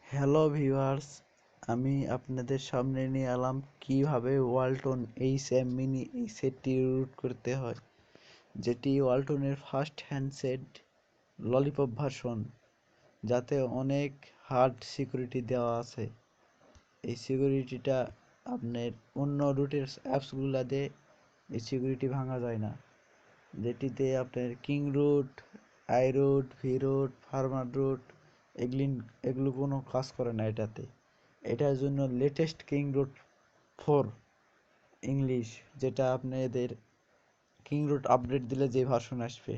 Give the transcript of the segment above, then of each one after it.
Hello viewers, আমি আপনাদের সামনে নিয়ে এলাম কিভাবে ওয়ালটন এইচএম মিনি এই সেটটি রুট করতে হয়, যেটি ওয়ালটনের ফার্স্ট হ্যান্ডসেট ললিপপ ভার্সন, যাতে অনেক হার্ড সিকিউরিটি দেওয়া আছে। এই সিকিউরিটিটা আপনার অন্য রুটের অ্যাপসগুলোতে এই সিকিউরিটি ভাঙা যায় না, যেটিতে আপনার king root, I root, V root, farmer root এগুলো কোনো কাজ করে না এটাতে। এটার জন্য লেটেস্ট কিং রুট 4 ইংলিশ, যেটা আপনাদের কিং রুট আপডেট দিলে যে ভার্সন আসবে,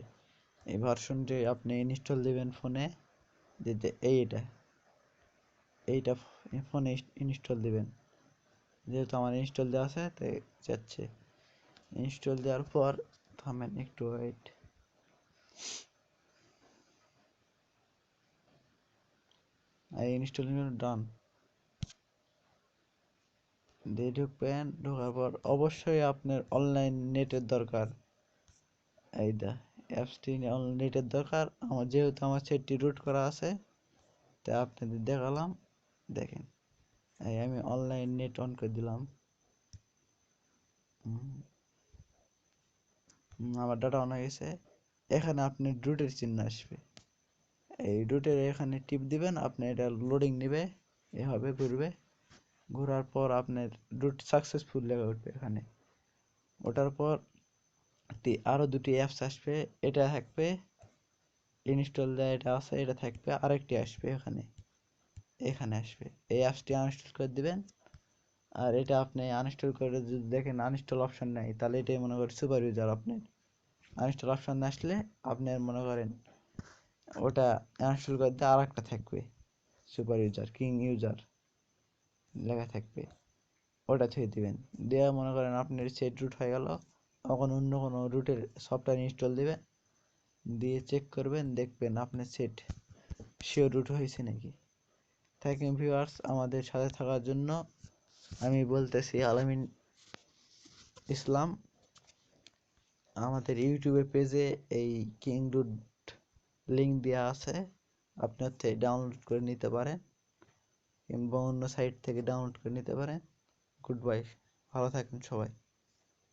এই ভার্সনটি আপনি ইনস্টল দেবেন ফোনে। যেতে এইটা ফোনে ইনস্টল দেবেন। যেহেতু আমার ইনস্টল দেওয়া আছে তাই যাচ্ছে। ইনস্টল দেওয়ার পর থামেন একটু ওয়েট। এই ইনস্টলিং ডান দিয়ে ঢুকবেন। ঢোকার পর অবশ্যই আপনার অনলাইন নেটের দরকার। এইটা অ্যাপসটি নেটের দরকার। যেহেতু আমার সেটটি রুট করা আছে তাই আপনাদের দেখালাম। দেখেন, এই আমি অনলাইন নেট অন করে দিলাম। আমার ডাটা অন হয়ে গেছে। এখানে আপনি রুটের চিহ্ন আসবে, এই রুটের এখানে টিপ দিবেন। আপনি এটা লোডিং নেবে, এভাবে ঘুরবে। ঘোরার পর আপনার রুট সাকসেসফুল লেখা উঠবে এখানে। ওঠার পর আরও দুটি অ্যাপস আসবে, এটা থাকবে ইনস্টল দেওয়া, এটা আছে, এটা থাকবে, আরেকটি আসবে এখানে আসবে। এই অ্যাপসটি আনইনস্টল করে দিবেন। আর এটা আপনি আনইনস্টল করে যদি দেখেন আনইনস্টল অপশন নেই, তাহলে এটাই মনে করেন সুপার ইউজার। আপনার আনইনস্টল অপশন না আসলে আপনার মনে করেন ওটা আনইনস্টল করে দিয়ে আর একটা থাকবে সুপার ইউজার, কিং ইউজার লেখা থাকবে, ওটা ছুঁয়ে দিবেন। দেওয়া মনে করেন আপনার সেট রুট হয়ে গেল। তখন অন্য কোনো রুটের সফটওয়্যার ইনস্টল দিবেন, দিয়ে চেক করবেন, দেখবেন আপনার সেট শিওর রুট হয়েছে নাকি। থ্যাংক ইউ ভিউয়ার্স, আমাদের সাথে থাকার জন্য। আমি বলতেছি আলামিন ইসলাম। আমাদের ইউটিউবের পেজে এই কিং রুট লিঙ্ক দেওয়া আছে, আপনি হচ্ছে ডাউনলোড করে নিতে পারেন, কিংবা অন্য সাইট থেকে ডাউনলোড করে নিতে পারেন। গুড বাই, ভালো থাকেন সবাই।